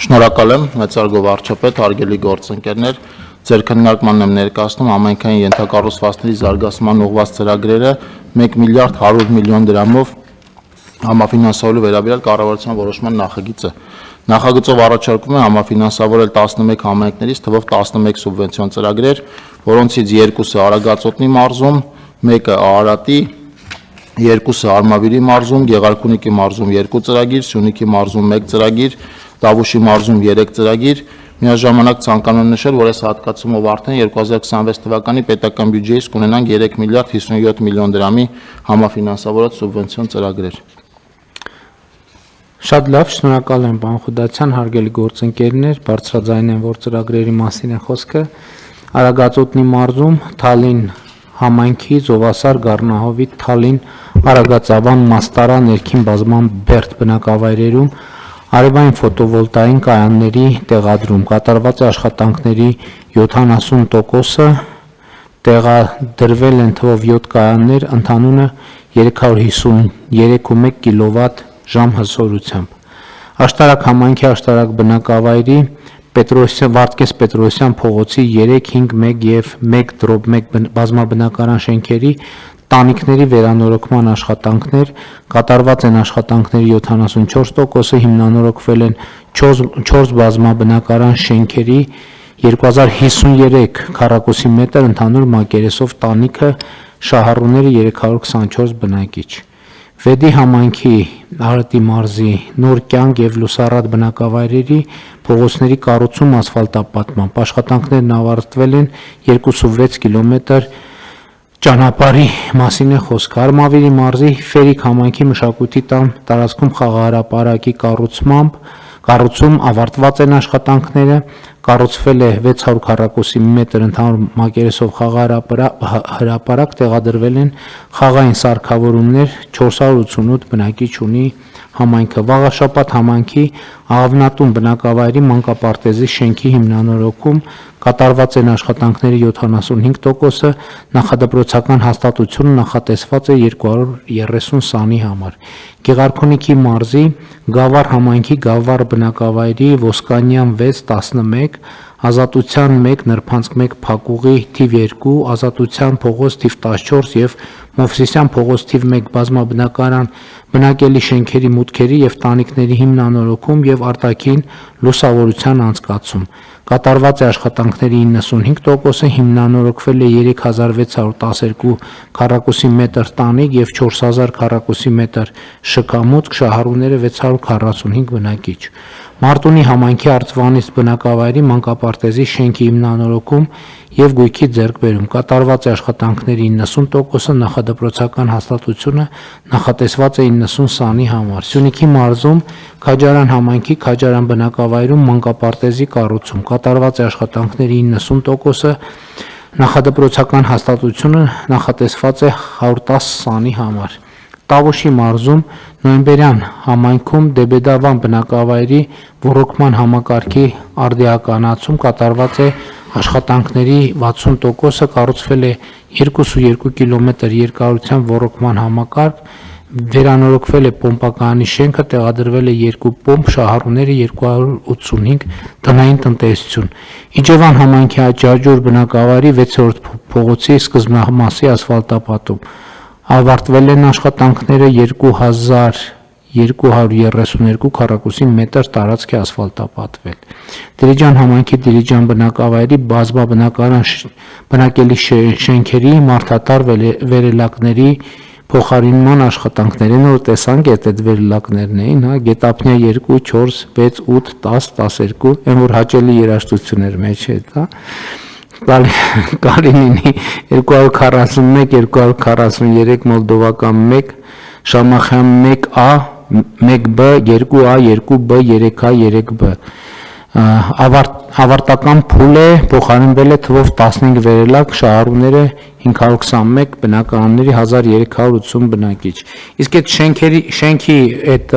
Շնորհակալ եմ, մեծարգո վարչապետ, հարգելի գործընկերներ, ձեր քննարկմանն եմ ներկայացնում համայնքային ենթակառուցվածքների զարգացման ուղղված ծրագրերը 1 միլիարդ 100 միլիոն դրամով համաֆինանսավորելու վերաբերյալ կառավարության որոշման նախագիծը։ Նախագծով առաջարկում է համաֆինանսավորել 11 համայնքներից թվով 11 սուբվենցիոն ծրագրեր, որոնցից 2-ը Արագածոտնի մարզում, 1-ը Արարատի, 2-ը Արմավիրի մարզում, Գեղարքունիքի մարզում 2 ծրագիր, Սյունիքի մարզում 1 ծրագիր, Տավուշի մարզում 3 ծրագիր, միաժամանակ ցանկանում եմ նշել, որ այս հատկացումով արդեն 2026 թվականի պետական բյուջեից կունենանք 3 միլիարդ 57 միլիոն դրամի համաֆինանսավորած սուբվենցիոն ծրագրեր։ Շատ լավ, շնորհակալ եմ պարոն Խուդացյան, հարգելի գործընկերներ, բարձրաձայն եմ, որ ծրագրերի մասին է խոսքը։ Արագածոտնի մարզում Թալին համայնքի Զովասար Գառնահովիտ Թալին Արագածավան Մաստարա ներքին բազման Բերդ բնակավայրերում արևային ֆոտովոլտային կայանների տեղադրում կատարված է աշխատանքների 70%-ը տեղադրվել են թվով 7 կայաններ, ընդհանուրը 353.1 կՎտ ժամ հզորությամբ։ Աշտարակ համայնքի աշտարակ բնակավայրի Վարդգես Պետրոսյան փողոցի 3, 5, 1 և 1/1 բազմաբնակարան շենքերի տանիքների վերանորոգման աշխատանքներ կատարված են աշխատանքների 74%-ը հիմնանորոգվել են 4 բազմաբնակարան շենքերի 2053 քառակուսի մետր ընդհանուր մակերեսով տանիքը շահառուները 324 բնակիչ։ Վեդի համայնքի Արարատի մարզի Նոր կյանք և Լուսառատ բնակավայրերի փողոցների կառուցում ասֆալտապատմամբ աշխատանքներն ավարտվել են 2.6 կիլոմետր ճանապարհի մասին է խոսքը։ Արմավիրի մարզի Ֆերիկ համայնքի մշակույթի տան տարածքում խաղահրապարակի կառուցում ավարտված են աշխատանքները, կառուցվել է 600 քառակուսի մետր ընդհանուր մակերեսով խաղահրապարակ, տեղադրվել են խաղային սարքավորումներ, 488 բնակիչ ունի համայնքը։ Վաղաշապատ համայնքի Աղավնատուն բնակավայրի մանկապարտեզի շենքի հիմնանորոգում կատարված են աշխատանքների 75%-ը, նախադպրոցական հաստատությունը նախատեսված է 230 սանի համար։ Գեղարքունիքի մարզի Գավառ համայնքի Գավառ բնակավայրի Ոսկանյան 6-11, Ազատության 1, Նրբանցք 1 փակուղի թիվ 2, Ազատության փողոց թիվ 14 և Մովսիսյան փողոց թիվ 1 բազմաբնակարան բնակելի շենքերի մուտքերի և տանիքների հիմնանորոգում և արտաքին լուսավորության անցկացում։ Կատարված է աշխատանքների 95%-ը, հիմնանորոգվել է 3612 քառակուսի մետր տանիք և 4000 քառակուսի մետր շքամուտք, շահառուները 645 բնակիչ։ Մարտունի համայնքի Արծվանից բնակավայրի մանկապարտեզի շենքի հիմնանորոգում և գույքի ձեռքբերում կատարված է աշխատանքների 90%-ը, նախադպրոցական հաստատությունը նախատեսված է 90 սանի համար։ Սյունիքի մարզում Քաջարան համայնքի Քաջարան բնակավայրում մանկապարտեզի կառուցում կատարված է աշխատանքների 90%-ը, նախադպրոցական հաստատությունը նախատեսված է 110 սանի համար։ Տավուշի մարզում Նոյեմբերյան համայնքում Դեբեդավան բնակավայրի ոռոգման համակարգի արդիականացում կատարված է աշխատանքների 60%-ը, կառուցվել է 2.2 կիլոմետր երկարությամբ ոռոգման համակարգ, վերանորոգվել է պոմպակայանի շենքը, տեղադրվել է 2 պոմպ, շահառուները 285 տնային տնտեսություն։ Իջևան համայնքի Աջաջուր բնակավայրի 6-րդ փողոցի սկզբնամասի ասֆալտապատում ավարտվել են աշխատանքները 2232 քառակուսի մետր տարածք է ասֆալտապատվել։ Դիլիջան համայնքի Դիլիջան բնակավայրի բնակելի շենքերի մարդատար վերելակների փոխարինման աշխատանքներին, որ տեսանք այդ վերելակներն էին, Գետափնյա 2, 4, 6, 8, 10, 12, այն որ հաճելի երաժշտություններ մեջ է, Կալինինի 241, 243, Մոլդովական 1, Շամախյան 1A, 1B, 2A, 2B, 3A, 3B ավարտական փուլ է, փոխարինվել է թվով 15 վերելակ, շահառուները 521 բնակարանների 1380 բնակիչ։ Իսկ այդ շենքի այդ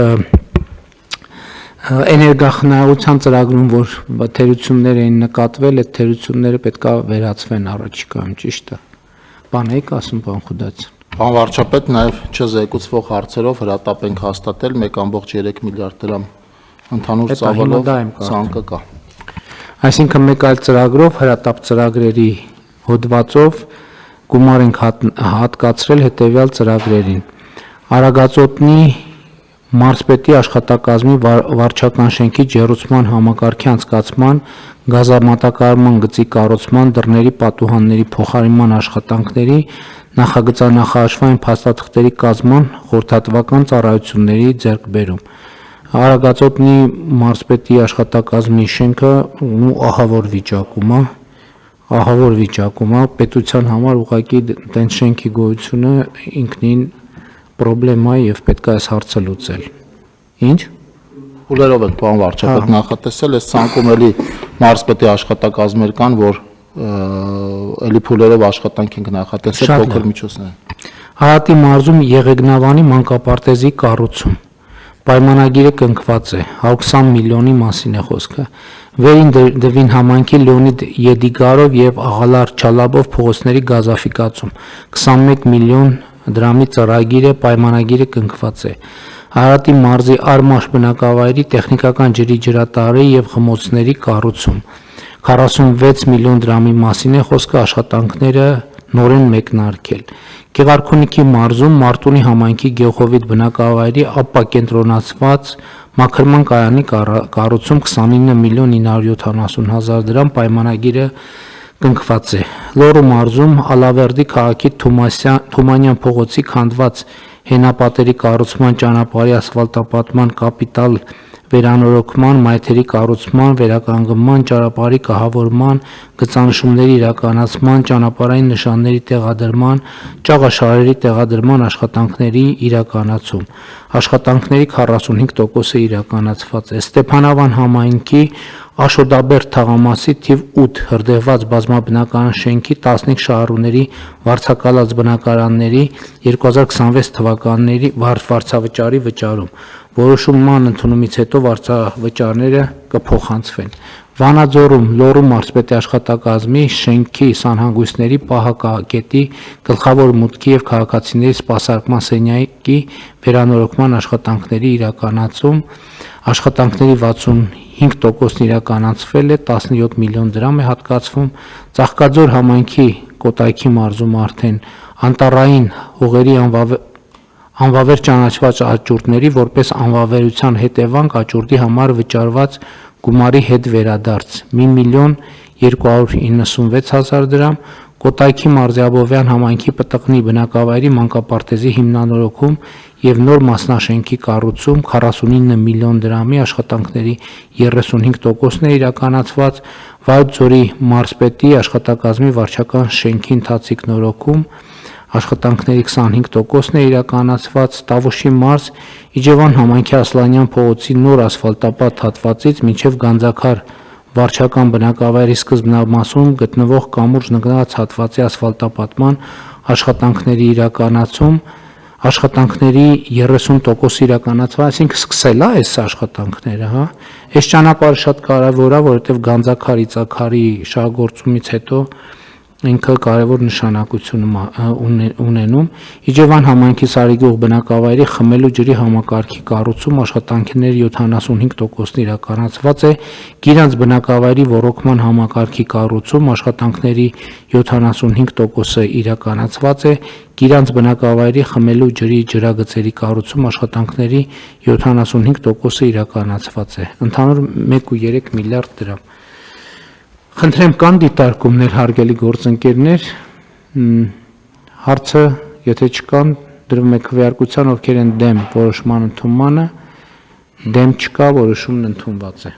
էներգախնայողության ծրագրում, որ թերություններ էին նկատվել, այդ թերությունները պետք է վերացվեն առաջիկայում, ճիշտ է։ Բան եք ասում, պարոն Խուդացյան։ Պարոն վարչապետ, նաև չզեկուցվող հարցերով հրատապ ենք հաստատել 1.3 միլիարդ դրամ Ընդհանուր Հետո հիմա ծավալով դա եմ կարծում։ ցանկը կա։ Այսինքն մեկ այլ ծրագրով հրատապ ծրագրերի հոդվածով գումար ենք հատկացրել հետևյալ ծրագրերին. Արագածոտնի մարզպետի աշխատակազմի վարչական շենքի ջեռուցման համակարգի անցկացման, գազամատակարարման գծի կառուցման, դռների պատուհանների փոխարինման աշխատանքների, նախագծանախաշվային փաստաթղթերի կազմման խորհրդատվական ծառայությունների ձեռքբերում։ Արագածոտնի մարզպետի աշխատակազմի շենքը ահավոր վիճակում է, պետության համար ուղղակի տենց շենքի գոյությունը ինքնին պրոբլեմա է եւ պետք է այս հարցը լուծել։ Ինչ։ Փուլերով ենք պարոն վարչապետ նախատեսել, այս ցանկում էլի մարզպետի աշխատակազմեր կան, որ էլի փուլերով աշխատանք ենք նախատեսել փոքր միջոցներ։ Հարատի մարզում Եղեգնավանի մանկապարտեզի կառուցում պայմանագիրը կնքված է, 120 միլիոնի մասին է խոսքը։ Վերին Դվին համայնքի Լեոնիդ Եդիգարով եւ Աղալար Չալաբով փողոցների գազաֆիկացում 21 միլիոն դրամի ծրագիրը պայմանագիրը կնքված է։ Հարատի մարզի Արմաշ բնակավայրի տեխնիկական ջրի ջրատարի եւ խմոցների կառուցում 46 միլիոն դրամի մասին է խոսքը, աշխատանքները նորեն մեկնարկել։ Գեղարքունիքի մարզում Մարտունի համայնքի Գեոխովիտ բնակավայրի ապակենտրոնացված մաքրման կայանի կառուցում 29 միլիոն 970 հազար դրամ պայմանագիրը կնքված է։ Լոռու մարզում Ալավերդի քաղաքի Թումանյան փողոցի քանդված հենապատերի կառուցման, ճանապարհի ասֆալտապատման, կապիտալ վերանորոգման, մայթերի կառուցման, վերականգնման, ճանապարհի կահավորման, գծանշումների իրականացման, ճանապարհային նշանների տեղադրման, ճաղաշարերի տեղադրման աշխատանքների իրականացում։ Աշխատանքների 45%-ը իրականացված է։ Ստեփանավան համայնքի Աշոդաբերդ թաղամասի թիվ 8 հրդեհված բազմաբնակարան շենքի 15 շահառուների վարձակալած բնակարանների 2026 թվականների վարձավճարի վճարում։ Որոշման ընդունումից հետո վարձավճարները կփոխանցվեն։ Վանաձորում Լոռու մարզպետի աշխատակազմի շենքի սանհանգույցների պահակակետի գլխավոր մուտքի եւ քաղաքացիների սպասարկման սենյակի վերանորոգման աշխատանքների իրականացում աշխատանքների 65%-ն իրականացվել է, 17 միլիոն դրամ է հատկացվում։ Ծաղկաձոր համայնքի Կոտայքի մարզում արդեն անտառային հողերի անվավեր ճանաչված աճուրդների որպես անվավերության հետևանք աճուրդի համար վճարված գումարի հետ վերադարձ 1 միլիոն 296 հազար դրամ, Կոտայքի մարզի Աբովյան համայնքի Պտղնի բնակավայրի մանկապարտեզի հիմնանորոգում եւ նոր մասնաշենքի կառուցում 49 միլիոն դրամի աշխատանքների 35%-ն է իրականացված, Վայոց-Ձորի մարզպետի աշխատակազմի վարչական շենքի ընթացիկ նորոգում աշխատանքների 25%-ն է իրականացված, Տավուշի մարզ Իջևան համայնքի Ասլանյան փողոցի նոր ասֆալտապատ հատվածից մինչև Գանձակար վարչական բնակավայրի սկզբնամասում գտնվող կամուրջ նգնած հատվածի ասֆալտապատման աշխատանքների իրականացում, աշխատանքների 30% իրականացված, այսինքն սկսել է այս աշխատանքները, հա։ Այս ճանապարհը շատ կարևոր է, որովհետև Գանձակար Իծակարի շահագործումից հետո ինքը կարևոր նշանակություն ունենում։ Իջևան համայնքի Սարիգյուղ բնակավայրի խմելու ջրի համակարգի կառուցում աշխատանքների 75%-ն իրականացված է, Գիրանց բնակավայրի ոռոգման համակարգի կառուցում աշխատանքների 75%-ը իրականացված է, Գիրանց բնակավայրի խմելու ջրի ջրագծերի կառուցում աշխատանքների 75%-ը իրականացված է։ Ընդհանուր 1.3 միլիարդ դրամ։ Խնդրեմ կան դիտարկումներ հարգելի գործընկերներ, հարցը եթե չկան դրվում է քվեարկության, ովքեր են դեմ որոշման ընդունմանը, դեմ չկա, որոշումն ընդունված է։